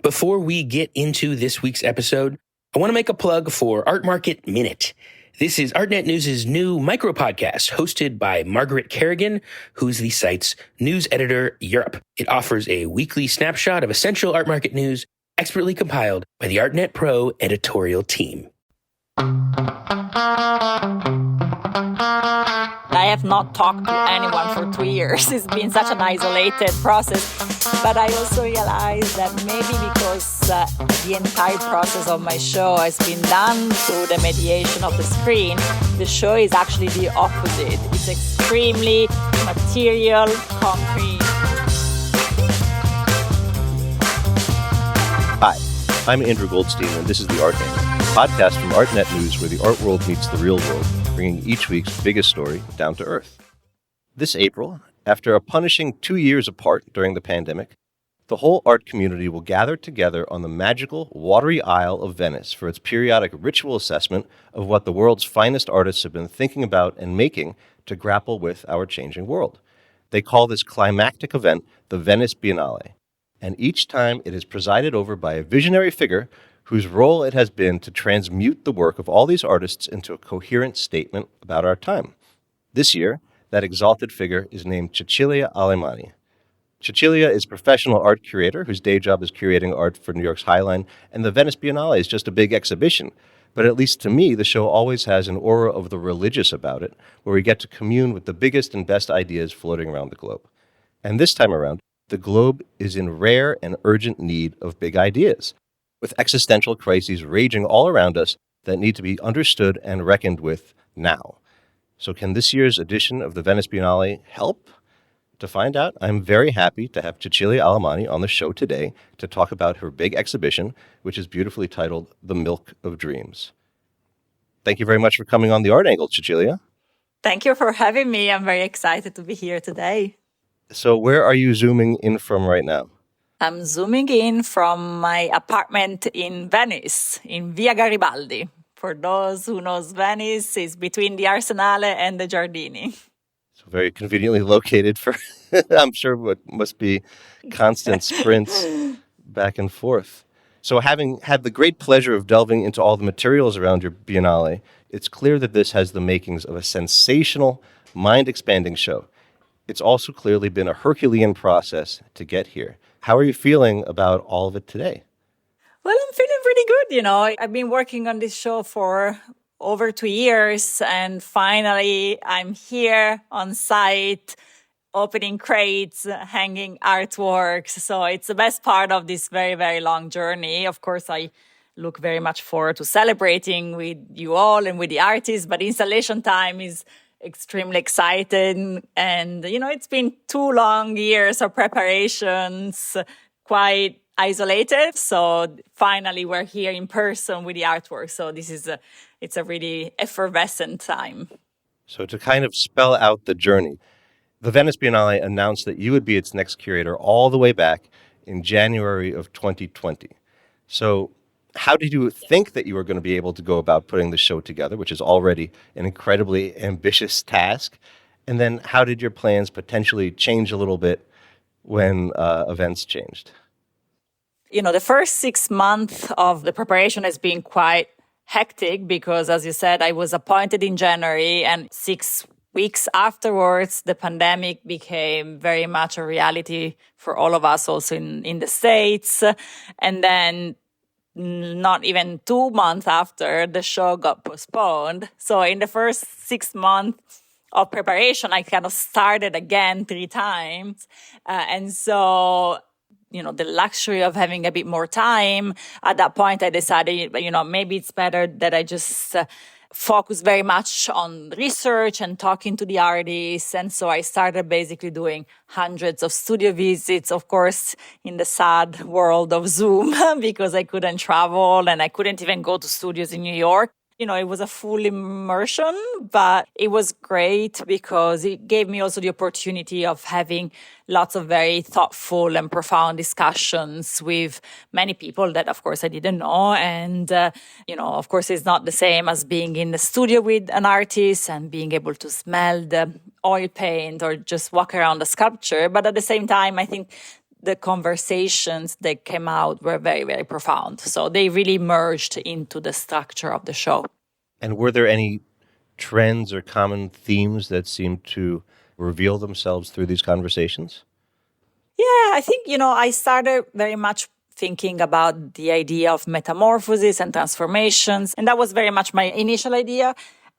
Before we get into this week's episode, I want to make a plug for Art Market Minute. This is ArtNet News' new micro-podcast hosted by Margaret Kerrigan, who's the site's news editor Europe. It offers a weekly snapshot of essential art market news expertly compiled by the ArtNet Pro editorial team. I have not talked to anyone for 2 years. It's been such an isolated process. But I also realized that maybe because the entire process of my show has been done through the mediation of the screen, the show is actually the opposite. It's extremely material, concrete. Hi, I'm Andrew Goldstein, and this is The Art Angle, a podcast from ArtNet News where the art world meets the real world, bringing each week's biggest story down to earth. This April, after a punishing 2 years apart during the pandemic, the whole art community will gather together on the magical, watery Isle of Venice for its periodic ritual assessment of what the world's finest artists have been thinking about and making to grapple with our changing world. They call this climactic event the Venice Biennale, and each time it is presided over by a visionary figure whose role it has been to transmute the work of all these artists into a coherent statement about our time. This year, that exalted figure is named Cecilia Alemani. Cecilia is a professional art curator whose day job is curating art for New York's Highline, and the Venice Biennale is just a big exhibition. But at least to me, the show always has an aura of the religious about it, where we get to commune with the biggest and best ideas floating around the globe. And this time around, the globe is in rare and urgent need of big ideas, with existential crises raging all around us that need to be understood and reckoned with now. So can this year's edition of the Venice Biennale help? To find out, I'm very happy to have Cecilia Alemani on the show today to talk about her big exhibition, which is beautifully titled The Milk of Dreams. Thank you very much for coming on The Art Angle, Cecilia. Thank you for having me. I'm very excited to be here today. So where are you zooming in from right now? I'm zooming in from my apartment in Venice, in Via Garibaldi. For those who knows Venice, it's between the Arsenale and the Giardini. So very conveniently located for, I'm sure, what must be constant sprints back and forth. So having had the great pleasure of delving into all the materials around your Biennale, it's clear that this has the makings of a sensational, mind-expanding show. It's also clearly been a Herculean process to get here. How are you feeling about all of it today? Well, I'm feeling pretty good, I've been working on this show for over 2 years, and finally I'm here on site, opening crates, hanging artworks. So it's the best part of this very, very long journey. Of course, I look very much forward to celebrating with you all and with the artists, but installation time is extremely exciting. And, it's been 2 long years of preparations, quite isolated. So finally we're here in person with the artwork. So it's a really effervescent time. So to kind of spell out the journey, the Venice Biennale announced that you would be its next curator all the way back in January of 2020. So how did you think that you were going to be able to go about putting the show together, which is already an incredibly ambitious task? And then how did your plans potentially change a little bit when events changed? The first 6 months of the preparation has been quite hectic because, as you said, I was appointed in January, and 6 weeks afterwards, the pandemic became very much a reality for all of us, also in the States. And then not even 2 months after, the show got postponed. So in the first 6 months of preparation, I kind of started again 3 times. And so the luxury of having a bit more time, at that point I decided, maybe it's better that I just focus very much on research and talking to the artists. And so I started basically doing hundreds of studio visits, of course, in the sad world of Zoom, because I couldn't travel and I couldn't even go to studios in New York. It was a full immersion, but it was great because it gave me also the opportunity of having lots of very thoughtful and profound discussions with many people that, of course, I didn't know. And, of course, it's not the same as being in the studio with an artist and being able to smell the oil paint or just walk around the sculpture. But at the same time, I think the conversations that came out were very, very profound. So they really merged into the structure of the show. And were there any trends or common themes that seemed to reveal themselves through these conversations? Yeah, I think, I started very much thinking about the idea of metamorphosis and transformations. And that was very much my initial idea.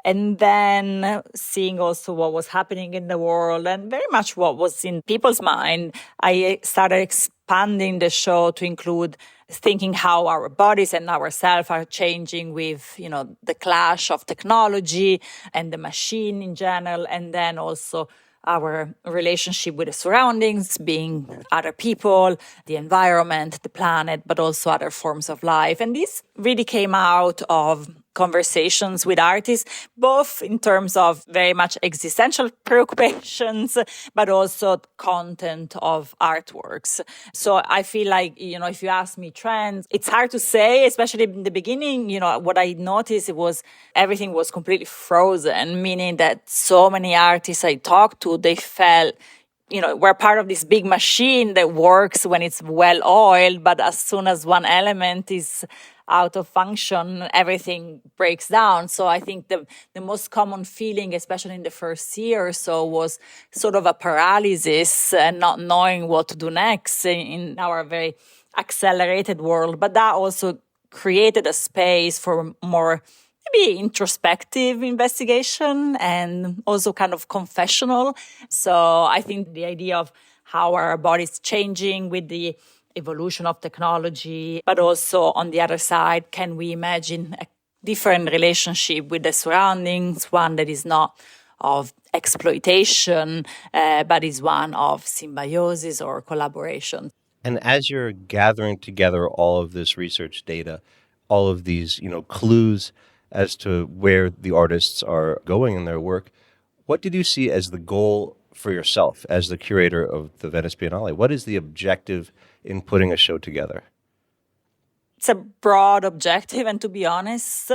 And then seeing also what was happening in the world and very much what was in people's mind, I started expanding the show to include thinking how our bodies and ourselves are changing with, the clash of technology and the machine in general, and then also our relationship with the surroundings, being other people, the environment, the planet, but also other forms of life. And this really came out of conversations with artists, both in terms of very much existential preoccupations, but also content of artworks. So I feel like, if you ask me trends, it's hard to say, especially in the beginning. What I noticed was everything was completely frozen, meaning that so many artists I talked to, they felt we're part of this big machine that works when it's well oiled, but as soon as one element is out of function, everything breaks down. So I think the most common feeling, especially in the first year or so, was sort of a paralysis and not knowing what to do next in our very accelerated world. But that also created a space for more maybe introspective investigation and also kind of confessional. So I think the idea of how our body's changing with the evolution of technology, but also on the other side, can we imagine a different relationship with the surroundings, one that is not of exploitation, but is one of symbiosis or collaboration. And as you're gathering together all of this research data, all of these, clues as to where the artists are going in their work, what did you see as the goal for yourself as the curator of the Venice Biennale? What is the objective in putting a show together? It's a broad objective, and to be honest,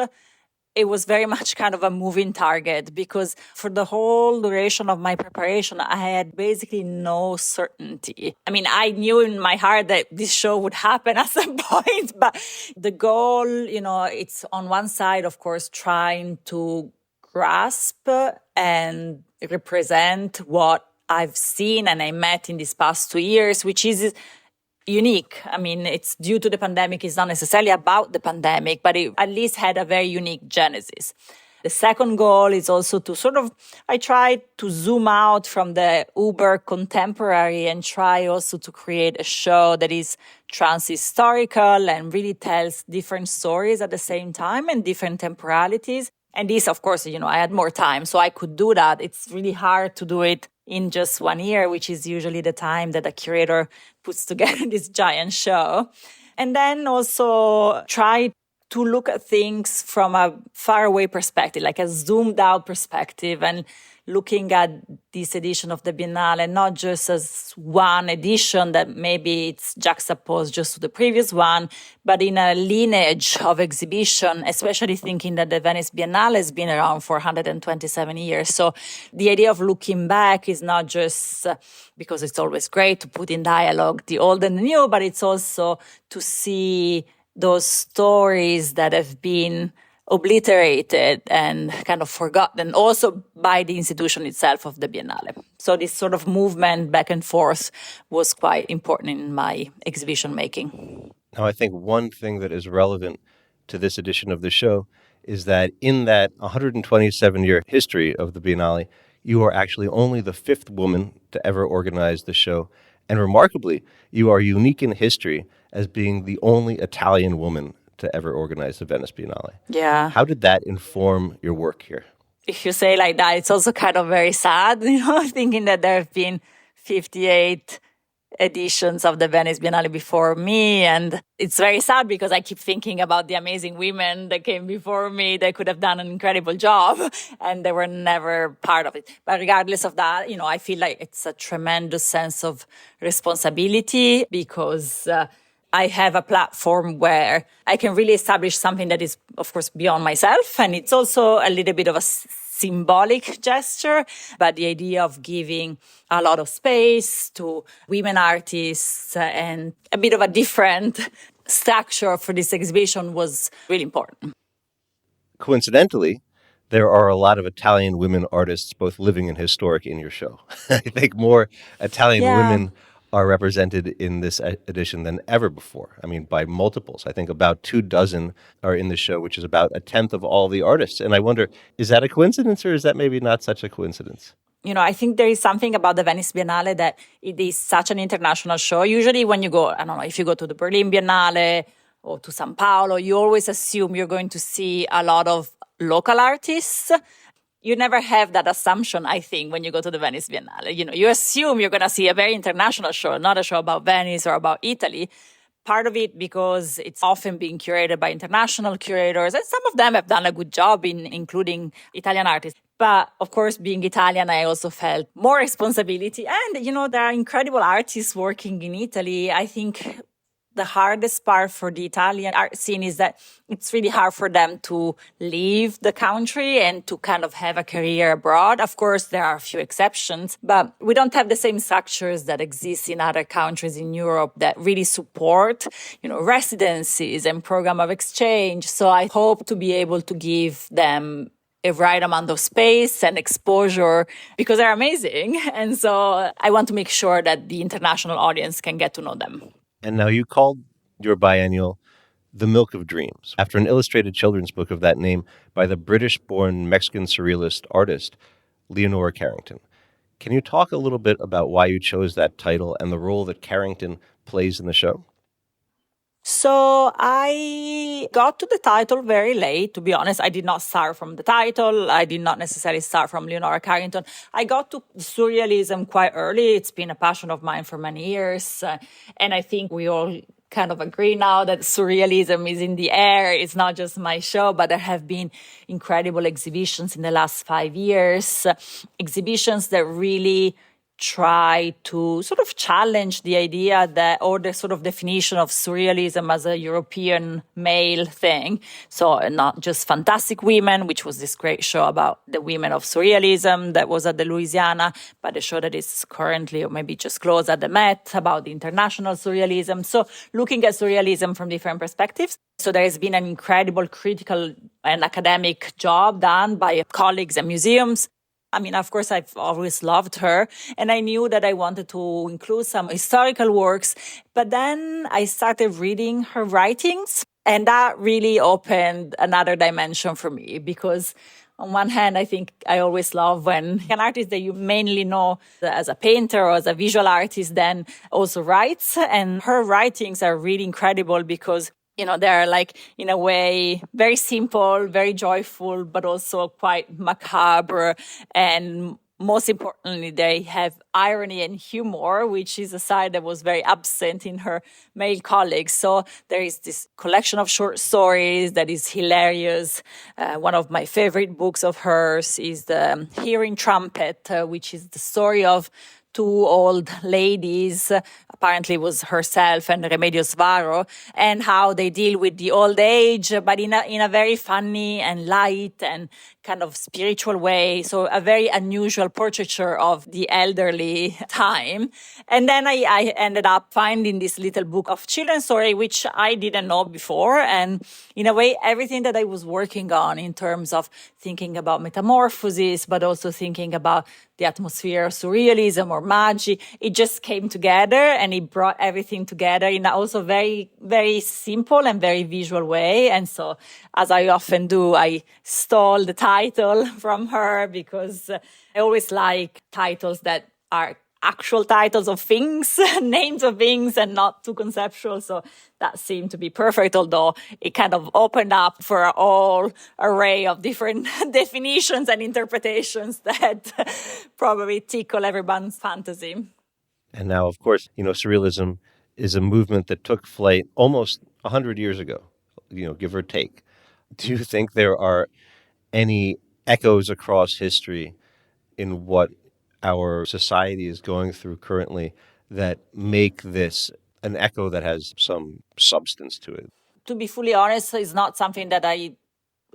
it was very much kind of a moving target because for the whole duration of my preparation, I had basically no certainty. I mean, I knew in my heart that this show would happen at some point, but the goal, it's on one side, of course, trying to grasp and represent what I've seen and I met in these past 2 years, which is unique. I mean, it's due to the pandemic. It's not necessarily about the pandemic, but it at least had a very unique genesis. The second goal is also to I try to zoom out from the uber contemporary and try also to create a show that is trans-historical and really tells different stories at the same time and different temporalities. And this, of course, I had more time, so I could do that. It's really hard to do it in just 1 year, which is usually the time that a curator puts together this giant show. And then also try to look at things from a faraway perspective, like a zoomed out perspective, and looking at this edition of the Biennale, not just as one edition that maybe it's juxtaposed just to the previous one, but in a lineage of exhibition, especially thinking that the Venice Biennale has been around for 127 years. So the idea of looking back is not just because it's always great to put in dialogue the old and the new, but it's also to see those stories that have been obliterated and kind of forgotten also by the institution itself of the Biennale. So this sort of movement back and forth was quite important in my exhibition making. Now, I think one thing that is relevant to this edition of the show is that in that 127-year history of the Biennale, you are actually only the 5th woman to ever organize the show. And remarkably, you are unique in history as being the only Italian woman to ever organize the Venice Biennale. Yeah. How did that inform your work here? If you say like that, it's also kind of very sad, thinking that there have been 58 editions of the Venice Biennale before me. And it's very sad because I keep thinking about the amazing women that came before me that could have done an incredible job and they were never part of it. But regardless of that, I feel like it's a tremendous sense of responsibility because I have a platform where I can really establish something that is, of course, beyond myself. And it's also a little bit of a symbolic gesture, but the idea of giving a lot of space to women artists and a bit of a different structure for this exhibition was really important. Coincidentally, there are a lot of Italian women artists, both living and historic, in your show. I think more Italian women are represented in this edition than ever before. I mean, by multiples. I think about 24 are in the show, which is about 1/10 of all the artists. And I wonder, is that a coincidence or is that maybe not such a coincidence? I think there is something about the Venice Biennale that it is such an international show. Usually when you go, I don't know, if you go to the Berlin Biennale or to São Paulo, you always assume you're going to see a lot of local artists. You never have that assumption, I think, when you go to the Venice Biennale. You assume you're going to see a very international show, not a show about Venice or about Italy. Part of it because it's often being curated by international curators, and some of them have done a good job in including Italian artists. But of course, being Italian, I also felt more responsibility. And, there are incredible artists working in Italy. I think the hardest part for the Italian art scene is that it's really hard for them to leave the country and to kind of have a career abroad. Of course, there are a few exceptions, but we don't have the same structures that exist in other countries in Europe that really support, residencies and program of exchange. So I hope to be able to give them a right amount of space and exposure because they're amazing. And so I want to make sure that the international audience can get to know them. And now you called your biennial The Milk of Dreams, after an illustrated children's book of that name by the British-born Mexican surrealist artist Leonora Carrington. Can you talk a little bit about why you chose that title and the role that Carrington plays in the show? So I got to the title very late, to be honest. I did not start from the title. I did not necessarily start from Leonora Carrington. I got to surrealism quite early. It's been a passion of mine for many years. And I think we all kind of agree now that surrealism is in the air. It's not just my show, but there have been incredible exhibitions in the last 5 years. Exhibitions that really try to sort of challenge the idea that, or the sort of definition of surrealism as a European male thing. So not just Fantastic Women, which was this great show about the women of surrealism that was at the Louisiana, but the show that is currently, or maybe just closed at the Met, about the international surrealism. So looking at surrealism from different perspectives. So there has been an incredible critical and academic job done by colleagues and museums. I mean, of course, I've always loved her, and I knew that I wanted to include some historical works. But then I started reading her writings, and that really opened another dimension for me because on one hand, I think I always love when an artist that you mainly know as a painter or as a visual artist then also writes. And her writings are really incredible because they're like, in a way, very simple, very joyful, but also quite macabre. And most importantly, they have irony and humor, which is a side that was very absent in her male colleagues. So there is this collection of short stories that is hilarious. One of my favorite books of hers is The Hearing Trumpet, which is the story of two old ladies, apparently it was herself and Remedios Varo, and how they deal with the old age, but in a very funny and light and kind of spiritual way. So a very unusual portraiture of the elderly time. And then I ended up finding this little book of children's story, which I didn't know before. And in a way, everything that I was working on in terms of thinking about metamorphosis, but also thinking about the atmosphere of surrealism or magi, it just came together and it brought everything together in a also very, very simple and very visual way. And so, as I often do, I stole the title from her because I always like titles that are actual titles of things, names of things, and not too conceptual. So that seemed to be perfect, although it kind of opened up for a whole array of different definitions and interpretations that probably tickle everyone's fantasy. And now, of course, surrealism is a movement that took flight almost 100 years ago, give or take. Do you think there are any echoes across history in what our society is going through currently that make this an echo that has some substance to it? To be fully honest, it's not something that I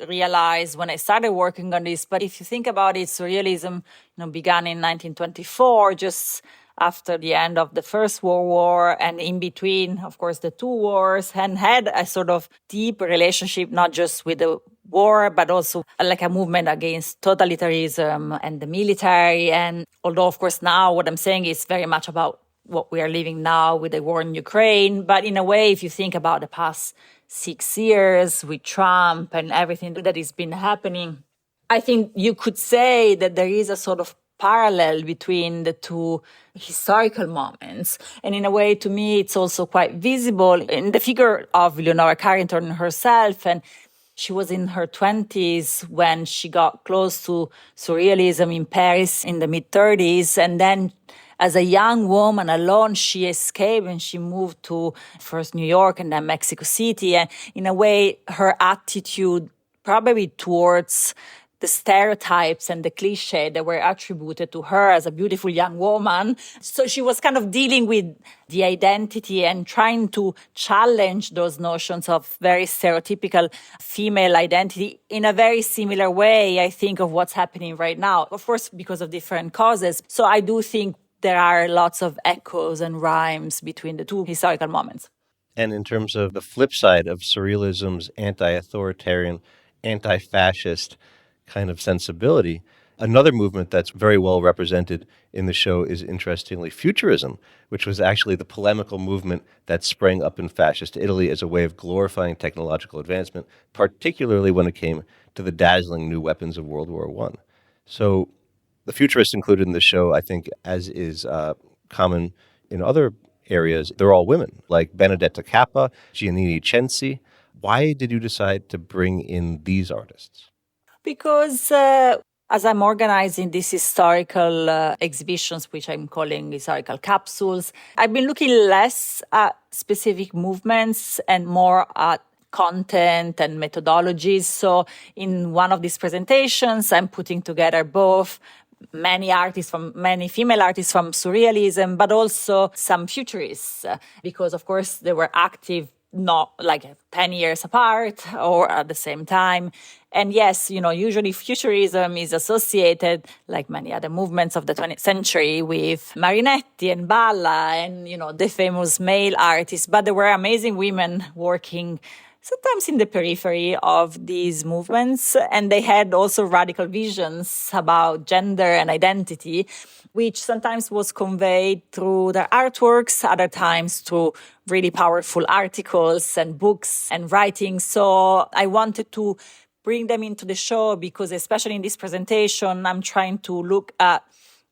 realize when I started working on this. But if you think about it, surrealism, began in 1924, just after the end of the First World War, and in between, of course, the two wars, and had a sort of deep relationship, not just with the war, but also like a movement against totalitarianism and the military. And although, of course, now what I'm saying is very much about what we are living now with the war in Ukraine. But in a way, if you think about the past 6 years with Trump and everything that has been happening, I think you could say that there is a sort of parallel between the two historical moments. And in a way, to me, it's also quite visible in the figure of Leonora Carrington herself. And she was in her 20s when she got close to surrealism in Paris in the mid-30s. And then as a young woman alone, she escaped and she moved to first New York and then Mexico City. And in a way, her attitude probably towards the stereotypes and the cliche that were attributed to her as a beautiful young woman. So she was kind of dealing with the identity and trying to challenge those notions of very stereotypical female identity in a very similar way, I think, of what's happening right now. Of course, because of different causes. So I do think there are lots of echoes and rhymes between the two historical moments. And in terms of the flip side of surrealism's anti-authoritarian, anti-fascist kind of sensibility, another movement that's very well represented in the show is, interestingly, futurism, which was actually the polemical movement that sprang up in fascist Italy as a way of glorifying technological advancement, particularly when it came to the dazzling new weapons of World War I. So the futurists included in the show, I think, as is common in other areas, they're all women, like Benedetta Cappa, Giannini Cenci. Why did you decide to bring in these artists? Because as I'm organizing these historical exhibitions, which I'm calling historical capsules, I've been looking less at specific movements and more at content and methodologies. So in one of these presentations, I'm putting together both many female artists from surrealism, but also some futurists, because of course they were active not like 10 years apart or at the same time. And yes, usually futurism is associated, like many other movements of the 20th century, with Marinetti and Balla and, the famous male artists. But there were amazing women working sometimes in the periphery of these movements. And they had also radical visions about gender and identity, which sometimes was conveyed through their artworks, other times through really powerful articles and books and writings. So I wanted to bring them into the show because, especially in this presentation, I'm trying to look at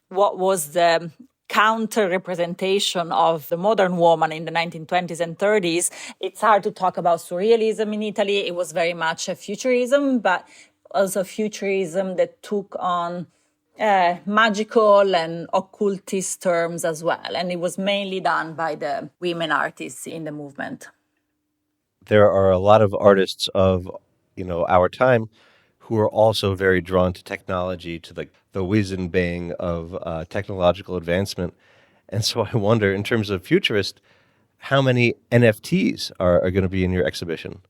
what was the counter-representation of the modern woman in the 1920s and 30s. It's hard to talk about surrealism in Italy. It was very much a futurism, but also futurism that took on magical and occultist terms as well. And it was mainly done by the women artists in the movement. There are a lot of artists of, our time who are also very drawn to technology, to the whiz and bang of technological advancement. And so I wonder, in terms of futurist, how many NFTs are going to be in your exhibition?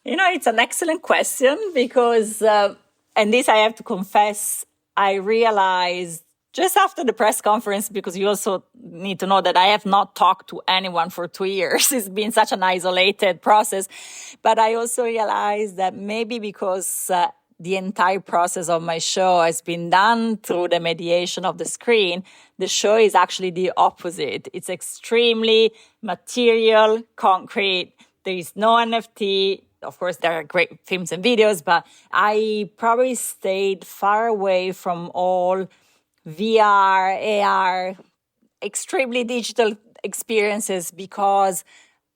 It's an excellent question because, and this I have to confess, I realized just after the press conference, because you also need to know that I have not talked to anyone for 2 years. It's been such an isolated process. But I also realized that maybe because the entire process of my show has been done through the mediation of the screen, the show is actually the opposite. It's extremely material, concrete. There is no NFT. Of course, there are great films and videos, but I probably stayed far away from all VR, AR, extremely digital experiences because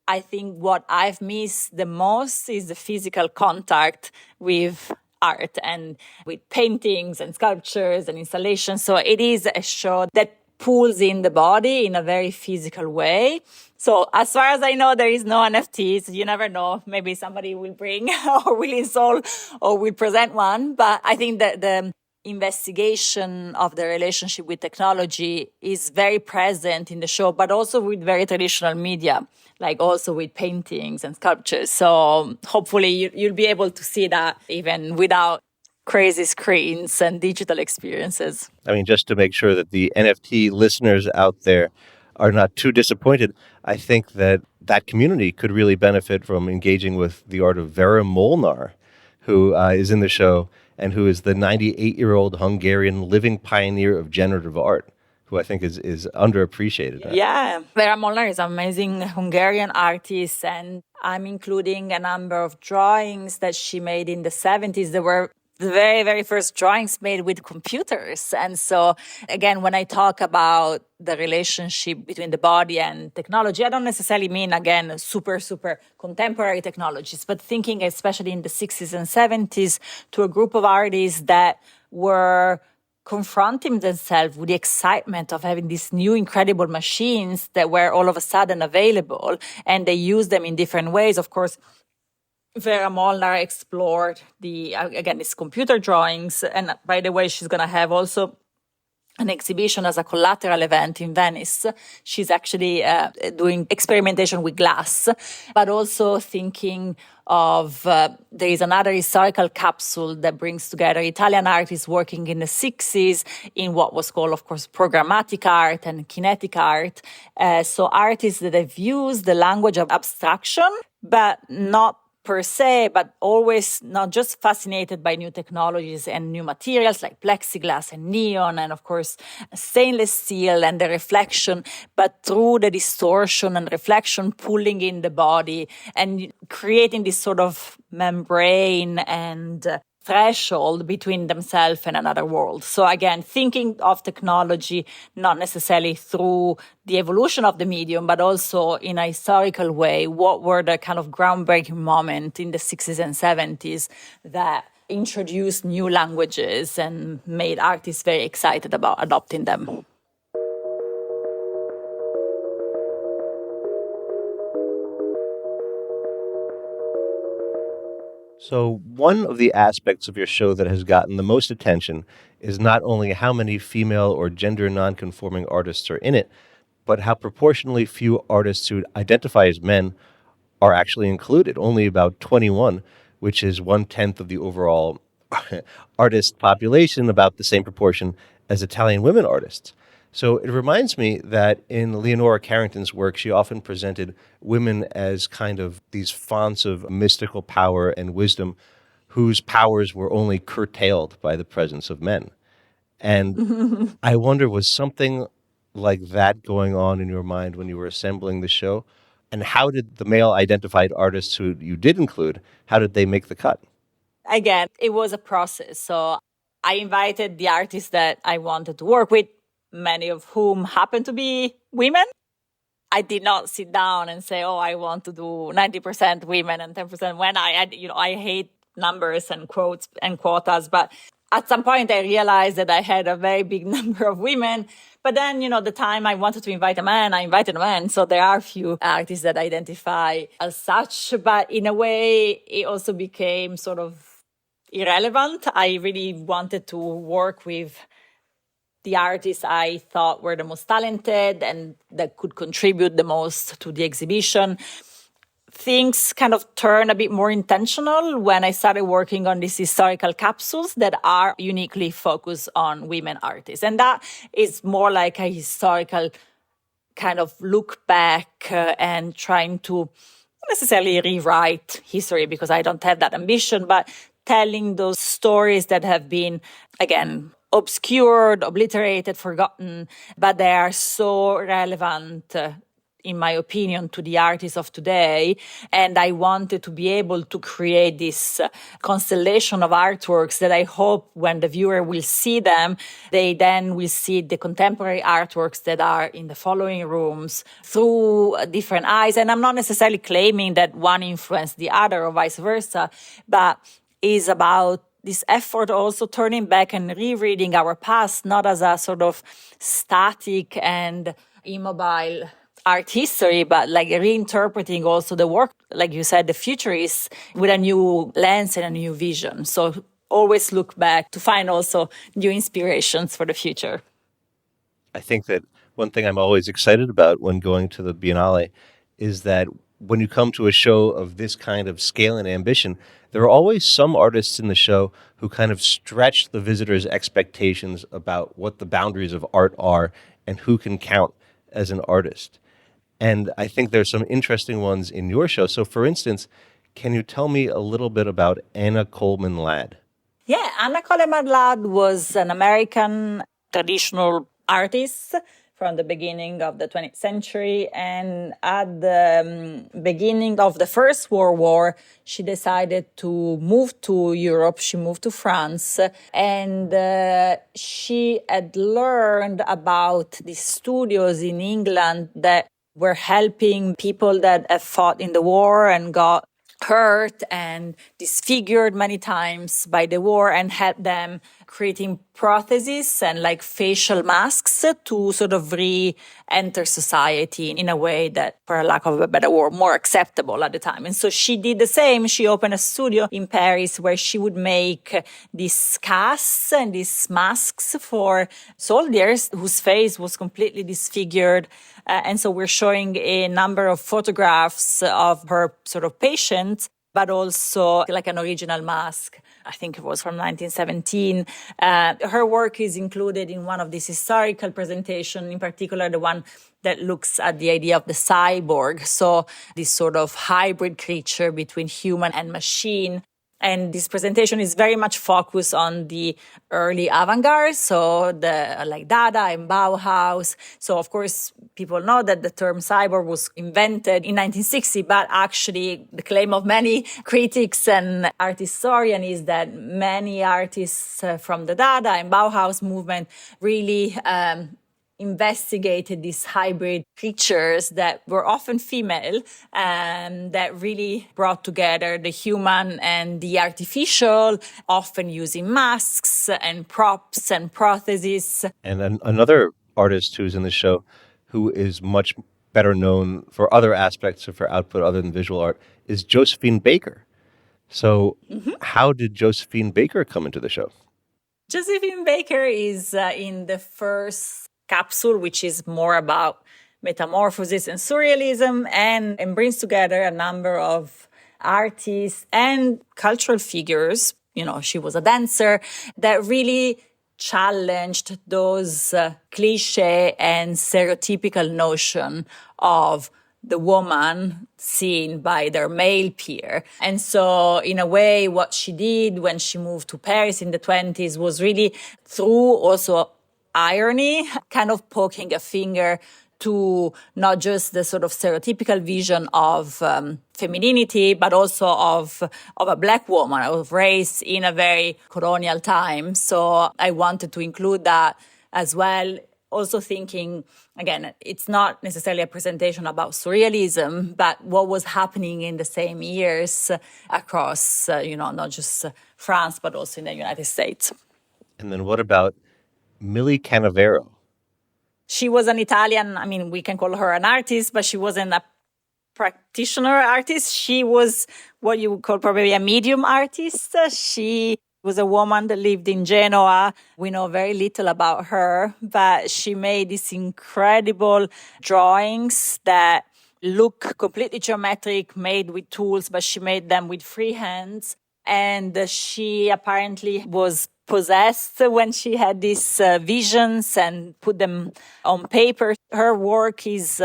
I think what I've missed the most is the physical contact with art and with paintings and sculptures and installations. So it is a show that pulls in the body in a very physical way. So as far as I know, there is no NFTs. You never know. Maybe somebody will bring or will install or will present one. But I think that the investigation of the relationship with technology is very present in the show, but also with very traditional media, like also with paintings and sculptures. So hopefully you'll be able to see that even without crazy screens and digital experiences. I mean, just to make sure that the NFT listeners out there are not too disappointed, I think that community could really benefit from engaging with the art of Vera Molnar, who is in the show and who is the 98-year-old Hungarian living pioneer of generative art, who I think is underappreciated. Yeah, Vera Molnar is an amazing Hungarian artist, and I'm including a number of drawings that she made in the 70s. They were the very, very first drawings made with computers. And so, again, when I talk about the relationship between the body and technology, I don't necessarily mean, again, super, super contemporary technologies, but thinking especially in the 60s and 70s to a group of artists that were confronting themselves with the excitement of having these new incredible machines that were all of a sudden available, and they used them in different ways. Of course, Vera Molnar explored these computer drawings. And by the way, she's going to have also an exhibition as a collateral event in Venice. She's actually doing experimentation with glass, but also thinking of, there is another historical capsule that brings together Italian artists working in the 60s in what was called, of course, programmatic art and kinetic art. So artists that have used the language of abstraction, but not per se, but always not just fascinated by new technologies and new materials like plexiglass and neon and, of course, stainless steel and the reflection, but through the distortion and reflection pulling in the body and creating this sort of membrane and threshold between themselves and another world. So again, thinking of technology not necessarily through the evolution of the medium, but also in a historical way. What were the kind of groundbreaking moments in the 60s and 70s that introduced new languages and made artists very excited about adopting them? So one of the aspects of your show that has gotten the most attention is not only how many female or gender nonconforming artists are in it, but how proportionally few artists who identify as men are actually included. Only about 21, which is 1/10 of the overall artist population, about the same proportion as Italian women artists. So it reminds me that in Leonora Carrington's work, she often presented women as kind of these fonts of mystical power and wisdom whose powers were only curtailed by the presence of men. And I wonder, was something like that going on in your mind when you were assembling the show? And how did the male-identified artists who you did include, how did they make the cut? Again, it was a process. So I invited the artists that I wanted to work with, many of whom happen to be women. I did not sit down and say, I want to do 90% women and 10% men. I hate numbers and quotes and quotas, but at some point I realized that I had a very big number of women. But then, the time I wanted to invite a man, I invited a man. So there are a few artists that identify as such, but in a way it also became sort of irrelevant. I really wanted to work with the artists I thought were the most talented and that could contribute the most to the exhibition. Things kind of turned a bit more intentional when I started working on these historical capsules that are uniquely focused on women artists. And that is more like a historical kind of look back and trying to not necessarily rewrite history, because I don't have that ambition, but telling those stories that have been, again, obscured, obliterated, forgotten, but they are so relevant, in my opinion, to the artists of today. And I wanted to be able to create this constellation of artworks that I hope when the viewer will see them, they then will see the contemporary artworks that are in the following rooms through different eyes. And I'm not necessarily claiming that one influenced the other or vice versa, but is about this effort also turning back and rereading our past, not as a sort of static and immobile art history, but like reinterpreting also the work, like you said, the futurists with a new lens and a new vision. So always look back to find also new inspirations for the future. I think that one thing I'm always excited about when going to the Biennale is that when you come to a show of this kind of scale and ambition, there are always some artists in the show who kind of stretch the visitors' expectations about what the boundaries of art are and who can count as an artist. And I think there's some interesting ones in your show. So, for instance, can you tell me a little bit about Anna Coleman Ladd? Yeah, Anna Coleman Ladd was an American traditional artist from the beginning of the 20th century. And at the beginning of the First World War, she decided to move to Europe. She moved to France. And she had learned about the studios in England that were helping people that have fought in the war and got hurt and disfigured many times by the war, and help them creating prostheses and like facial masks to sort of re-enter society in a way that, for lack of a better word, more acceptable at the time. And so she did the same. She opened a studio in Paris where she would make these casts and these masks for soldiers whose face was completely disfigured. And so we're showing a number of photographs of her sort of patients, but also like an original mask. I think it was from 1917. Her work is included in one of these historical presentations, in particular the one that looks at the idea of the cyborg. So this sort of hybrid creature between human and machine. And this presentation is very much focused on the early avant-garde, so the like Dada and Bauhaus. So of course, people know that the term cyborg was invented in 1960, but actually the claim of many critics and art historians is that many artists from the Dada and Bauhaus movement really investigated these hybrid creatures that were often female and that really brought together the human and the artificial, often using masks and props and prostheses. And then another artist who's in the show who is much better known for other aspects of her output other than visual art is Josephine Baker. So how did Josephine Baker come into the show? Josephine Baker is in the first capsule, which is more about metamorphosis and surrealism, and brings together a number of artists and cultural figures. You know, she was a dancer that really challenged those cliche and stereotypical notion of the woman seen by their male peer. And so in a way, what she did when she moved to Paris in the 20s was really through also irony, kind of poking a finger to not just the sort of stereotypical vision of femininity, but also of a Black woman, of race in a very colonial time. So I wanted to include that as well. Also thinking, again, it's not necessarily a presentation about surrealism, but what was happening in the same years across, not just France, but also in the United States. And then what about Millie Canavero? She was an Italian, we can call her an artist, but she wasn't a practitioner artist. She was what you would call probably a medium artist. She was a woman that lived in Genoa. We know very little about her, but she made these incredible drawings that look completely geometric, made with tools, but she made them with free hands. And she apparently was possessed when she had these visions and put them on paper. Her work is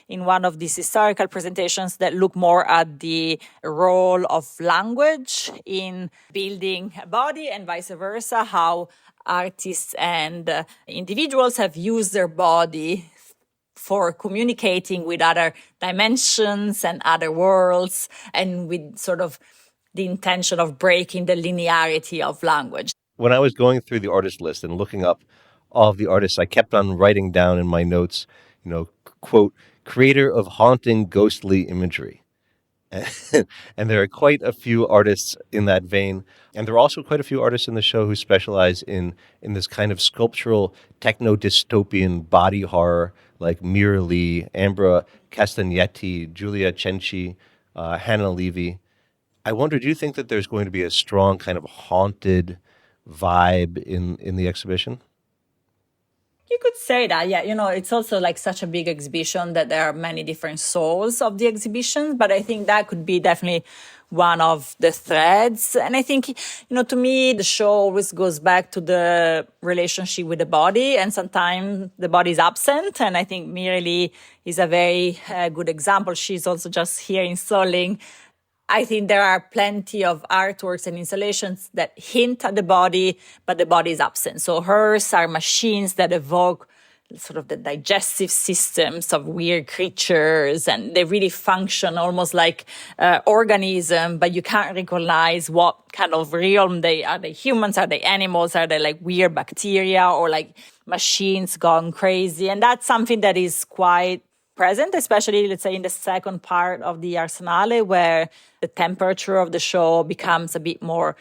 in one of these historical presentations that look more at the role of language in building a body and vice versa, how artists and individuals have used their body for communicating with other dimensions and other worlds, and with sort of the intention of breaking the linearity of language. When I was going through the artist list and looking up all of the artists, I kept on writing down in my notes, quote, creator of haunting ghostly imagery. And there are quite a few artists in that vein. And there are also quite a few artists in the show who specialize in this kind of sculptural techno-dystopian body horror, like Mira Lee, Ambra Castagnetti, Giulia Cenci, Hannah Levy. I wonder, do you think that there's going to be a strong kind of haunted vibe in the exhibition? You could say that, yeah. It's also like such a big exhibition that there are many different souls of the exhibition, but I think that could be definitely one of the threads. And I think, to me, the show always goes back to the relationship with the body, and sometimes the body is absent. And I think Mireli is a very good example. She's also just here installing. I think there are plenty of artworks and installations that hint at the body, but the body is absent. So hers are machines that evoke sort of the digestive systems of weird creatures, and they really function almost like organism, but you can't recognize what kind of realm they are. Are they humans? Are they animals? Are they like weird bacteria or like machines gone crazy? And that's something that is quite present, especially, let's say, in the second part of the Arsenale, where the temperature of the show becomes a bit more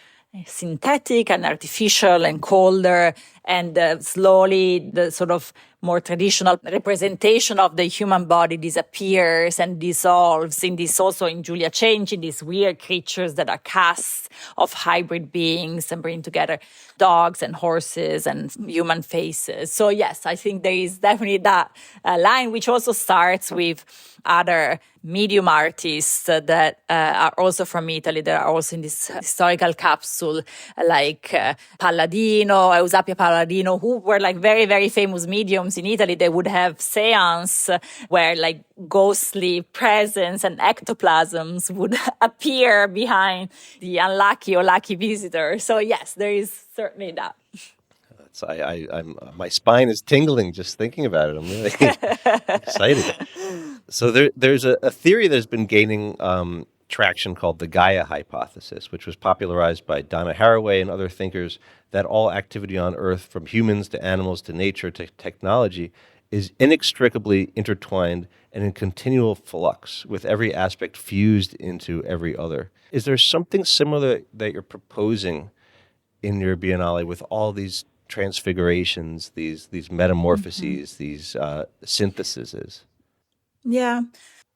synthetic and artificial and colder, and slowly the sort of more traditional representation of the human body disappears and dissolves in this, also in Julia changing these weird creatures that are casts of hybrid beings and bring together dogs and horses and human faces. So yes, I think there is definitely that line, which also starts with other medium artists that are also from Italy, that are also in this historical capsule, like Palladino, Eusapia Palladino, who were like very, very famous mediums in Italy. They would have seance where like ghostly presence and ectoplasms would appear behind the unlucky or lucky visitor. So yes, there is certainly that. My spine is tingling just thinking about it. I'm really excited. So there's a theory that's been gaining traction called the Gaia hypothesis, which was popularized by Donna Haraway and other thinkers, that all activity on Earth, from humans to animals to nature to technology, is inextricably intertwined and in continual flux, with every aspect fused into every other. Is there something similar that you're proposing in your Biennale with all these transfigurations, these metamorphoses, these syntheses? Yeah.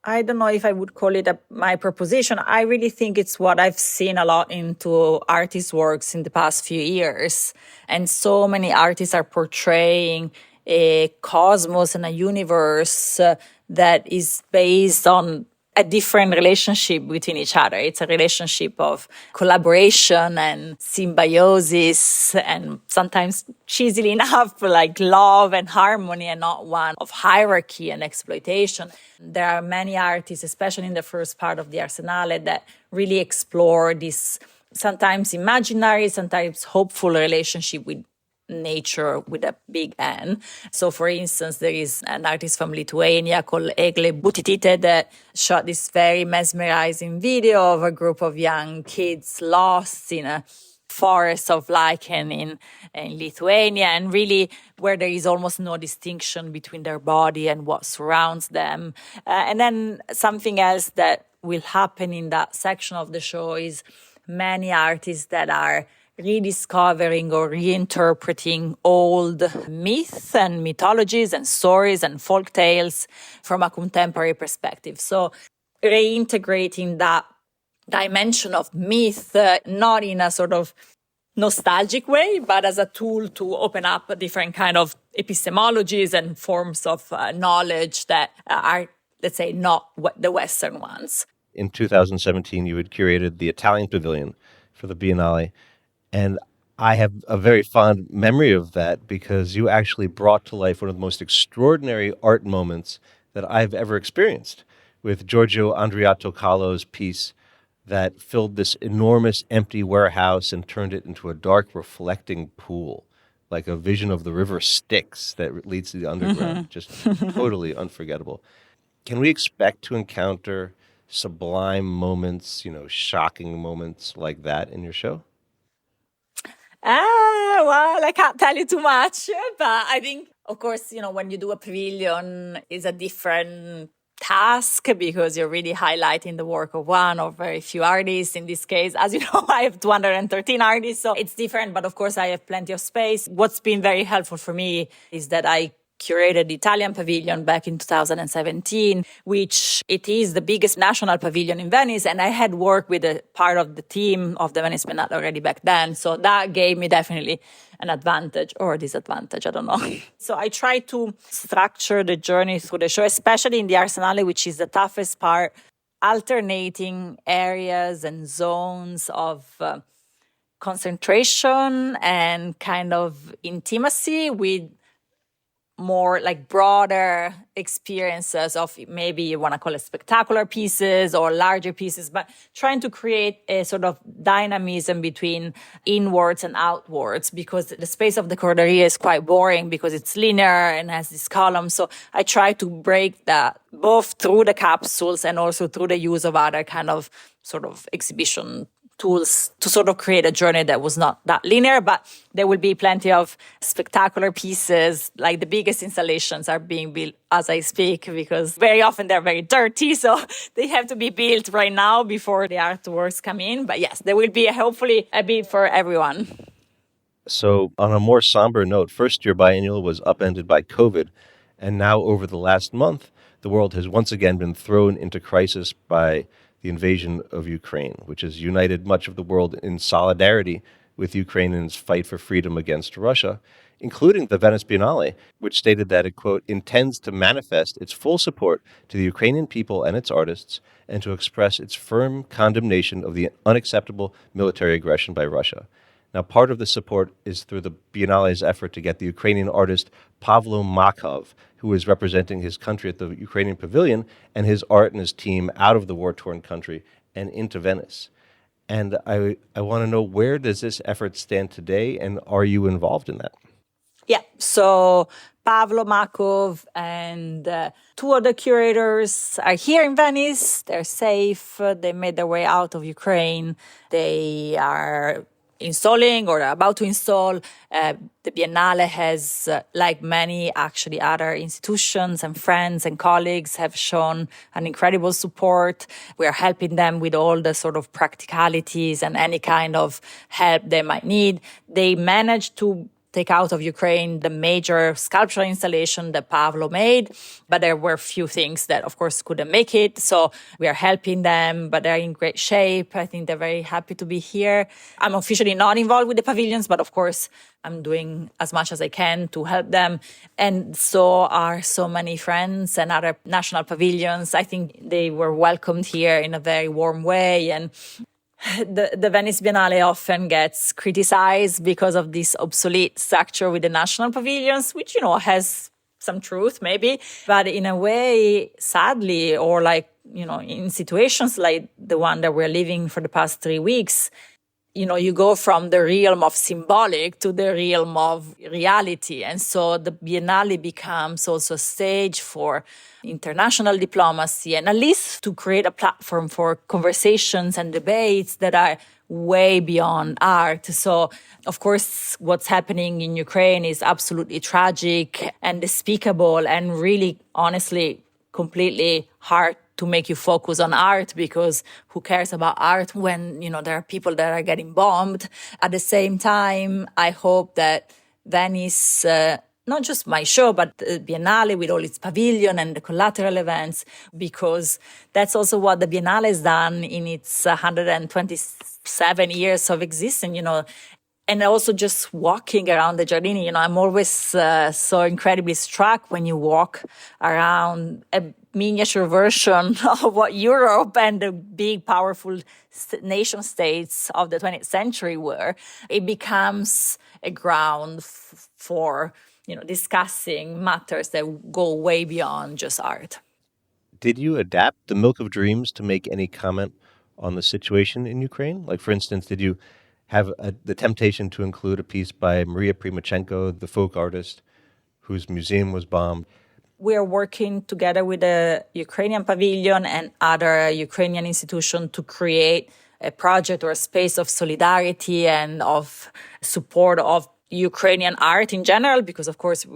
I don't know if I would call it my proposition. I really think it's what I've seen a lot into artists' works in the past few years. And so many artists are portraying a cosmos and a universe that is based on a different relationship between each other. It's a relationship of collaboration and symbiosis, and sometimes cheesily enough, like love and harmony, and not one of hierarchy and exploitation. There are many artists, especially in the first part of the Arsenale, that really explore this sometimes imaginary, sometimes hopeful relationship with nature with a big N. So, for instance, there is an artist from Lithuania called Egle Butitite that shot this very mesmerizing video of a group of young kids lost in a forest of lichen in Lithuania, and really where there is almost no distinction between their body and what surrounds them. And then something else that will happen in that section of the show is many artists that are rediscovering or reinterpreting old myths and mythologies and stories and folk tales from a contemporary perspective. So reintegrating that dimension of myth, not in a sort of nostalgic way, but as a tool to open up different kind of epistemologies and forms of knowledge that are, let's say, not the Western ones. In 2017, you had curated the Italian Pavilion for the Biennale. And I have a very fond memory of that because you actually brought to life one of the most extraordinary art moments that I've ever experienced with Giorgio Andreatto Kahlo's piece that filled this enormous empty warehouse and turned it into a dark reflecting pool, like a vision of the river Styx that leads to the underground. Just totally unforgettable. Can we expect to encounter sublime moments, shocking moments like that in your show? Well, I can't tell you too much, but I think, of course, when you do a pavilion, is a different task because you're really highlighting the work of one or very few artists. In this case, as you know, I have 213 artists, so it's different, but of course I have plenty of space. What's been very helpful for me is that I curated the Italian pavilion back in 2017, which it is the biggest national pavilion in Venice. And I had worked with a part of the team of the Venice Biennale already back then. So that gave me definitely an advantage or a disadvantage, I don't know. So I try to structure the journey through the show, especially in the Arsenale, which is the toughest part, alternating areas and zones of concentration and kind of intimacy with more like broader experiences of maybe you want to call it spectacular pieces or larger pieces, but trying to create a sort of dynamism between inwards and outwards, because the space of the corridoia is quite boring because it's linear and has these columns. So I try to break that both through the capsules and also through the use of other kind of sort of exhibition tools to sort of create a journey that was not that linear, but there will be plenty of spectacular pieces. Like the biggest installations are being built as I speak, because very often they're very dirty. So they have to be built right now before the artworks come in. But yes, there will be hopefully a bit for everyone. So on a more somber note, first year biennial was upended by COVID. And now over the last month, the world has once again been thrown into crisis by the invasion of Ukraine, which has united much of the world in solidarity with Ukraine in its fight for freedom against Russia, including the Venice Biennale, which stated that it, quote, intends to manifest its full support to the Ukrainian people and its artists and to express its firm condemnation of the unacceptable military aggression by Russia. Now, part of the support is through the Biennale's effort to get the Ukrainian artist Pavlo Makov, who is representing his country at the Ukrainian pavilion, and his art and his team out of the war-torn country and into Venice. And I want to know, where does this effort stand today, and are you involved in that? Yeah, so Pavlo Makov and two other curators are here in Venice. They're safe. They made their way out of Ukraine. They are installing or about to install. The Biennale has, like many actually other institutions and friends and colleagues, have shown an incredible support. We are helping them with all the sort of practicalities and any kind of help they might need. They managed to take out of Ukraine the major sculptural installation that Pavlo made, but there were a few things that, of course, couldn't make it. So we are helping them, but they're in great shape. I think they're very happy to be here. I'm officially not involved with the pavilions, but of course, I'm doing as much as I can to help them. And so are so many friends and other national pavilions. I think they were welcomed here in a very warm way. And the Venice Biennale often gets criticized because of this obsolete structure with the national pavilions, which, has some truth maybe. But in a way, sadly, or in situations like the one that we're living for the past 3 weeks, you go from the realm of symbolic to the realm of reality. And so the Biennale becomes also a stage for international diplomacy, and at least to create a platform for conversations and debates that are way beyond art. So, of course, what's happening in Ukraine is absolutely tragic and despicable and really, honestly, completely hard to make you focus on art, because who cares about art when, there are people that are getting bombed. At the same time, I hope that Venice, not just my show, but the Biennale with all its pavilion and the collateral events, because that's also what the Biennale has done in its 127 years of existence, And also just walking around the Giardini, I'm always so incredibly struck when you walk around a miniature version of what Europe and the big, powerful nation states of the 20th century were. It becomes a ground for, discussing matters that go way beyond just art. Did you adapt the Milk of Dreams to make any comment on the situation in Ukraine? Like, for instance, did you have the temptation to include a piece by Maria Primachenko, the folk artist whose museum was bombed? We are working together with the Ukrainian Pavilion and other Ukrainian institutions to create a project or a space of solidarity and of support of Ukrainian art in general, because, of course,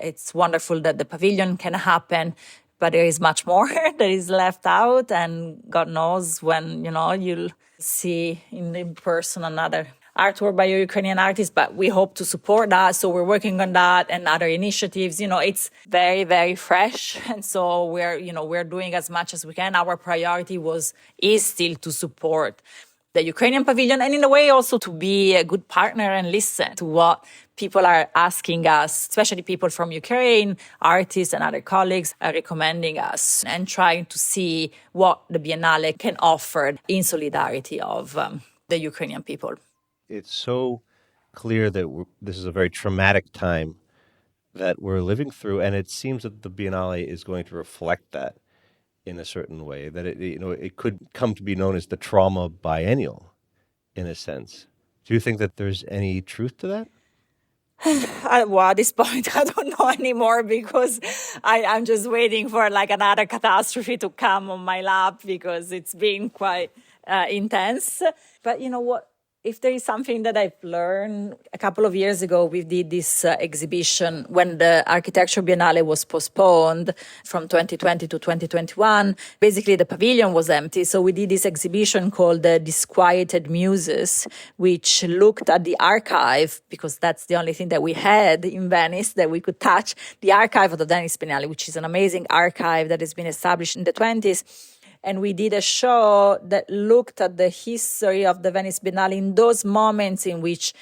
it's wonderful that the pavilion can happen, but there is much more that is left out. And God knows when, you'll see in person another artwork by Ukrainian artists, but we hope to support that. So we're working on that and other initiatives. It's very, very fresh. And so we're doing as much as we can. Our priority is still to support the Ukrainian pavilion, and in a way also to be a good partner and listen to what people are asking us, especially people from Ukraine, artists and other colleagues are recommending us, and trying to see what the Biennale can offer in solidarity of the Ukrainian people. It's so clear that this is a very traumatic time that we're living through, and it seems that the Biennale is going to reflect that in a certain way, that it could come to be known as the trauma biennial, in a sense. Do you think that there's any truth to that? Well, at this point, I don't know anymore, because I'm just waiting for another catastrophe to come on my lap, because it's been quite intense. But you know what? If there is something that I've learned, a couple of years ago, we did this exhibition when the Architecture Biennale was postponed from 2020 to 2021. Basically, the pavilion was empty. So we did this exhibition called the Disquieted Muses, which looked at the archive, because that's the only thing that we had in Venice that we could touch, the archive of the Venice Biennale, which is an amazing archive that has been established in the 20s. And we did a show that looked at the history of the Venice Biennale in those moments in which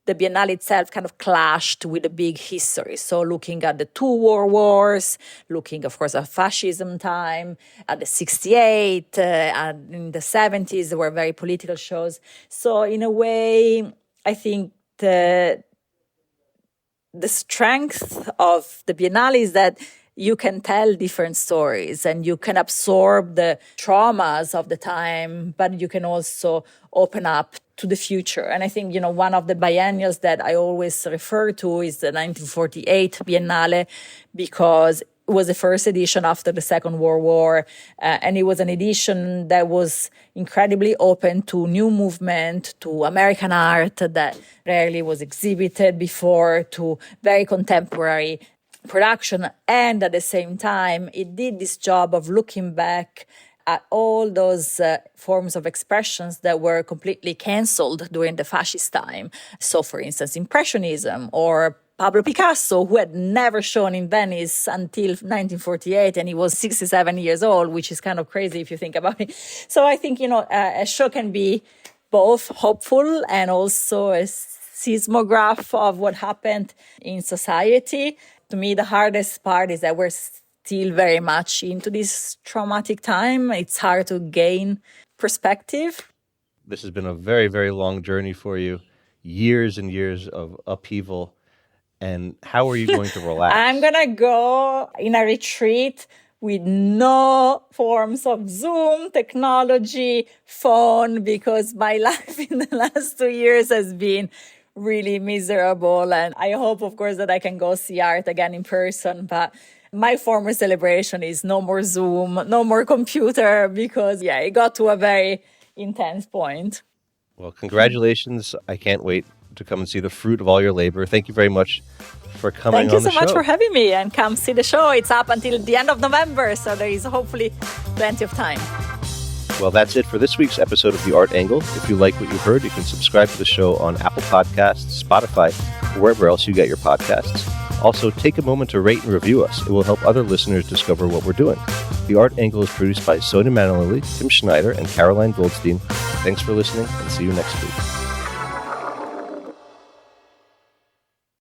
the Biennale itself kind of clashed with a big history. So looking at the two world wars, looking, of course, at fascism time, at the 68, and in the 70s, there were very political shows. So in a way, I think the strength of the Biennale is that you can tell different stories and you can absorb the traumas of the time, but you can also open up to the future. And I think, one of the biennials that I always refer to is the 1948 Biennale, because it was the first edition after the Second World War. And it was an edition that was incredibly open to new movement, to American art that rarely was exhibited before, to very contemporary production. And at the same time, it did this job of looking back at all those forms of expressions that were completely canceled during the fascist time. So, for instance, Impressionism or Pablo Picasso, who had never shown in Venice until 1948, and he was 67 years old, which is kind of crazy if you think about it. So I think, a show can be both hopeful and also a seismograph of what happened in society. To me, the hardest part is that we're still very much into this traumatic time. It's hard to gain perspective. This has been a very, very long journey for you, years and years of upheaval. And how are you going to relax? I'm going to go in a retreat with no forms of Zoom, technology, phone, because my life in the last 2 years has been really miserable. And I hope, of course, that I can go see art again in person. But my former celebration is no more Zoom, no more computer, because, it got to a very intense point. Well, congratulations. I can't wait to come and see the fruit of all your labor. Thank you very much for coming on the show. Thank you so much for having me, and come see the show. It's up until the end of November, so there is hopefully plenty of time. Well, that's it for this week's episode of The Art Angle. If you like what you heard, you can subscribe to the show on Apple Podcasts, Spotify, or wherever else you get your podcasts. Also, take a moment to rate and review us. It will help other listeners discover what we're doing. The Art Angle is produced by Sonia Manalili, Tim Schneider, and Caroline Goldstein. Thanks for listening, and see you next week.